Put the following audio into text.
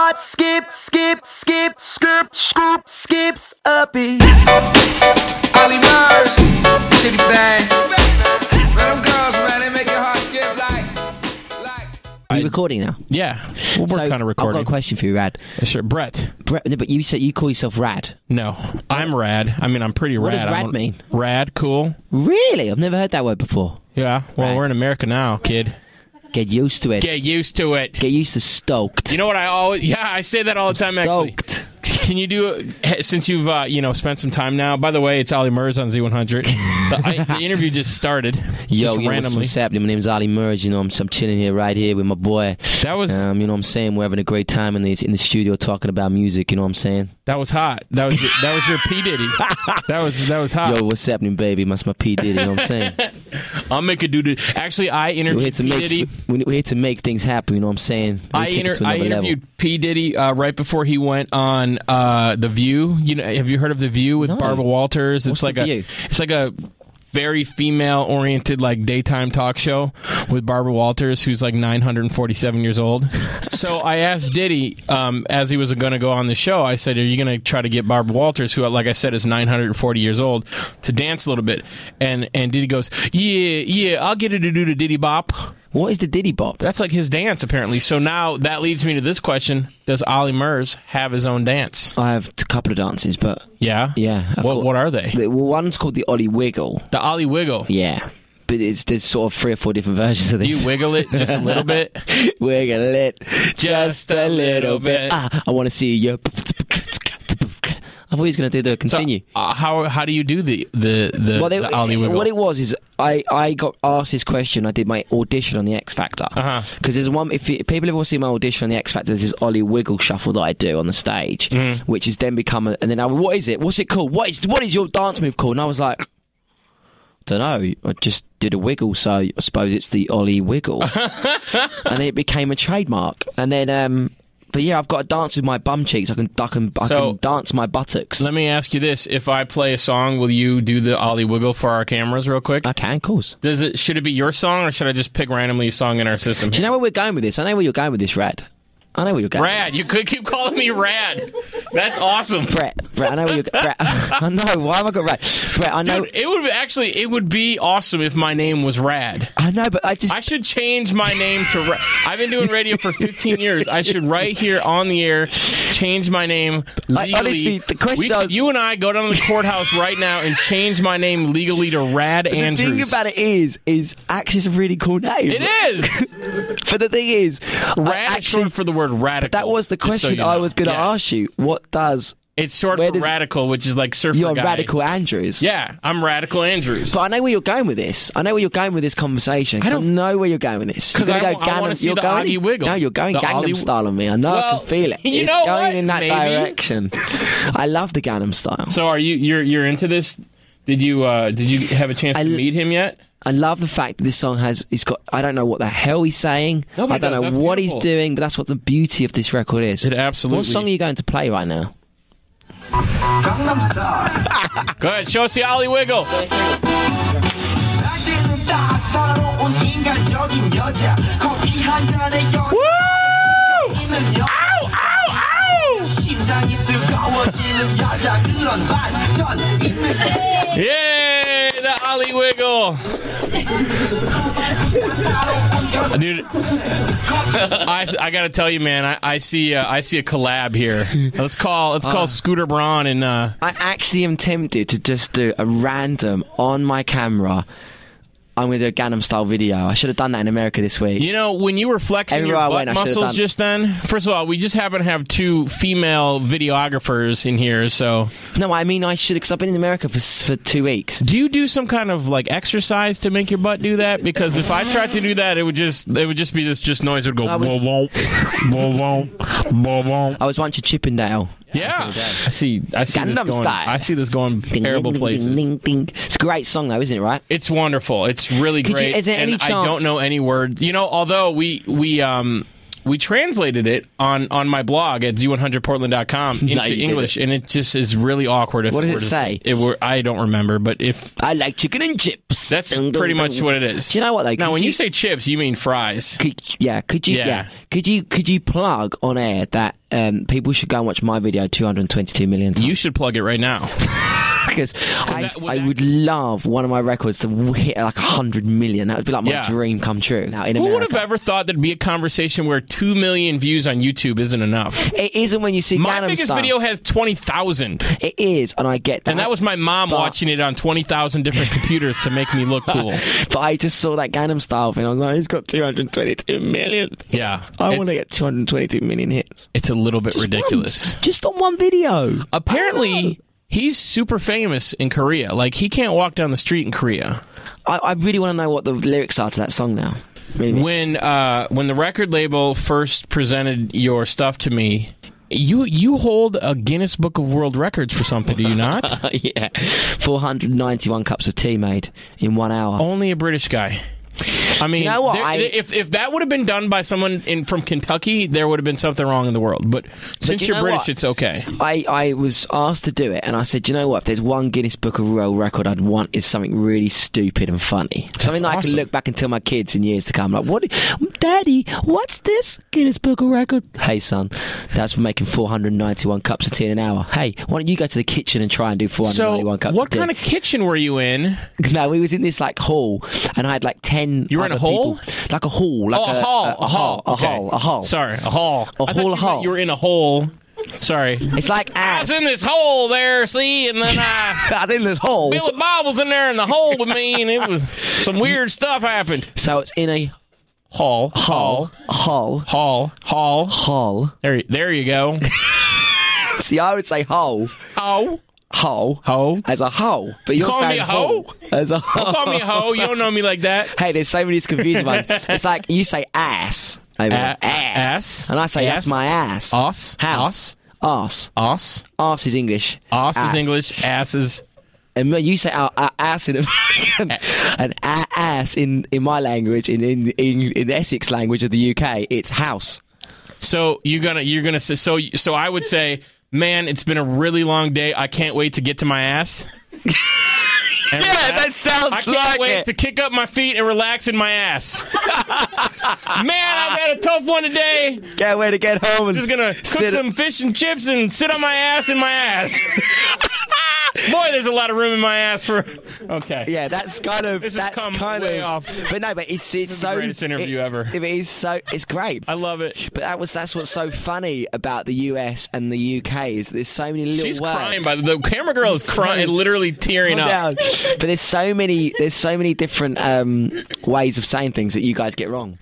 heart skips a beat. Olly Murs, City Bang. Man, them girls, man, they make your heart skip like. Are you recording now? Yeah, we're kind of recording. I've got a question for you, Rad. Sure, Brett. No, but you said you call yourself Rad. No, I'm Rad. I mean, I'm pretty What rad. does Rad mean? Rad, cool. Really? I've never heard that word before. Yeah, well, Rad. we're in America now, kid. Get used to it. Get used to it. Get used to stoked. You know what I always... Yeah, I say that all the time, stoked. actually. Can you do it, since you've, spent some time now? By the way, it's Olly Murs on Z100. The interview just started. Yo, just randomly. what's happening? My name's Olly Murs. You know, I'm chilling here right here with my boy. That was... you know what I'm saying? We're having a great time in the studio talking about music. You know what I'm saying? That was hot. That was your P. Diddy. That was hot. Yo, what's happening, baby? That's my P. Diddy. You know what I'm saying? I'll make a dude. Actually, I interviewed P. Diddy. We're here to make things happen. You know what I'm saying? I interviewed P. Diddy right before he went on The View. You know, have you heard of The View with Barbara Walters? What's The View? It's like a very female-oriented, like, daytime talk show with Barbara Walters, who's like 947 years old. So I asked Diddy, as he was going to go on the show, I said, "Are you going to try to get Barbara Walters, who, like I said, is 940 years old, to dance a little bit?" And Diddy goes, "Yeah, I'll get her to do the Diddy Bop." What is the Diddy Bop? That's like his dance, apparently. So now that leads me to this question: does Olly Murs have his own dance? I have a couple of dances, but yeah. What are they? Well, one's called the Olly Wiggle. The Olly Wiggle. Yeah. But there's sort of 3 or 4 different versions of this. Do you wiggle it just a little bit? Wiggle it just a little bit. I want to see you. I thought he was going to do the continue. So, how do you do the Olly Wiggle? What it was is I got asked this question. I did my audition on the X Factor. Because there's one. If people ever see my audition on the X Factor, there's this Olly Wiggle shuffle that I do on the stage, which has then become and then what is it? What's it called? What is your dance move called? And I was like, don't know. I just did a wiggle, so I suppose it's the Olly Wiggle, and it became a trademark. And then. But yeah, I've got to dance with my bum cheeks. I can dance my buttocks. Let me ask you this: if I play a song, will you do the Olly Wiggle for our cameras, real quick? I can, of course. Should it be your song, or should I just pick randomly a song in our system? Do you know where we're going with this? I know where you're going with this, Rad. I know where you're going. Rad, you could keep calling me Rad. That's awesome. Brett, I know where you're going. Brett, I know. Why have I got Rad? Brett, I know. Dude, it would be awesome if my name was Rad. I know, but I should change my name to Rad. I've been doing radio for 15 years. I should right here on the air change my name legally. Honestly, the question you and I go down to the courthouse right now and change my name legally to Rad Andrews. The thing about it is Axe is a really cool name. It is. But the thing is, Rad is short for the word radical. That was the question I was going to ask you. What does... It's short for radical, which is like surfer You're guy. Radical Andrews. Yeah, I'm Radical Andrews. But I know where you're going with this. I know where you're going with this conversation. I know where you're going with this. Because I want to see the Olly Wiggle. No, you're going Gangnam Style on me. I know. I can feel it. It's going in that direction. I love the Gangnam Style. So are you're into this? Did you have a chance to meet him yet? I love the fact that this song he's got, I don't know what the hell he's saying. I don't know what he's doing, but that's what the beauty of this record is. It absolutely. What song are you going to play right now? Gangnam Style. Go ahead, show us the Olly Wiggle. Woo! Ow, ow, ow! Yay, the Olly Wiggle. Dude, I gotta tell you, man, I see a collab here. Let's call Scooter Braun and. I actually am tempted to just do a random on my camera. I'm going to do a Gangnam Style video. I should have done that in America this week. You know, when you were flexing your butt muscles just then, first of all, we just happen to have 2 female videographers in here, so... No, I mean, I should, because I've been in America for 2 weeks. Do you do some kind of, like, exercise to make your butt do that? Because if I tried to do that, it would just be this noise would go... I was once a Chippendale. Yeah, I see this going terrible places. Ding, ding, ding. It's a great song, though, isn't it? Right? It's wonderful. It's really great. Is there any chance? I don't know any words. You know, although we we translated it on my blog at z100portland.com into English, and it just is really awkward. What does it say? I don't remember, but if I like chicken and chips. that's pretty much what it is. Do you know what though? Now, when you say chips, you mean fries. Could you plug on air that people should go and watch my video 222 million times? You should plug it right now. Because I would love one of my records to hit like 100 million. That would be like my dream come true. Now, in Who would have ever thought there'd be a conversation where 2 million views on YouTube isn't enough? It isn't when you see my Gangnam biggest Style. video has 20,000. It is, and I get that. And that was my mom watching it on 20,000 different computers to make me look cool. But I just saw that Gangnam Style thing. I was like, he's got 222 million. Yeah. I want to get 222 million hits. It's a little bit ridiculous. Just on one video. Apparently, he's super famous in Korea. Like, he can't walk down the street in Korea. I really want to know what the lyrics are to that song now. Really. When the record label first presented your stuff to me, you hold a Guinness Book of World Records for something, do you not? Yeah. 491 cups of tea made in 1 hour. Only a British guy. I mean, you know what? If that would have been done by someone from Kentucky, there would have been something wrong in the world. But since you're British, it's okay. I was asked to do it, and I said, you know what? If there's one Guinness Book of World Record I'd want is something really stupid and funny. Something that I can look back and tell my kids in years to come. Like, what, Daddy, what's this Guinness Book of Record? Hey, son, that's for making 491 cups of tea in an hour. Hey, why don't you go to the kitchen and try and do 491 cups of tea? What kind of kitchen were you in? No, we was in this like hall, and I had like 10. You were in a hole? Like a hall. Like a hall. A hall. Sorry, a hall. A hole. You were in a hole. Sorry. It's like ass. I was in this hole there, see, and then I was in this hole. Billy Bob was in there in the hole with me, and it was some weird stuff happened. So it's in a hall. There you go. See, I would say hole. Hoe as a hoe, but you're call saying me a hoe as a hoe. Don't call me a hoe. You don't know me like that. Hey, there's so many confusing ones. It's like you say ass, ass, and I say that's my ass. House. Ass is English. Is English. Ass is. And you say ass in American, and ass in my language, in the Essex language of the UK, it's house. So you're gonna say so I would say, man, it's been a really long day. I can't wait to get to my ass. Yeah, that sounds like it. I can't wait to kick up my feet and relax in my ass. Man, I've had a tough one today. Can't wait to get home. And just gonna cook some fish and chips and sit on my ass in my ass. Boy, there's a lot of room in my ass for. Okay. Yeah, that's kind of. This that's has come kind way of, off. But no, but it's so. The greatest interview ever. It is so. It's great. I love it. But that's what's so funny about the US and the UK is there's so many little She's words. crying. By the camera girl is crying, literally tearing up. But there's so many different ways of saying things that you guys get wrong.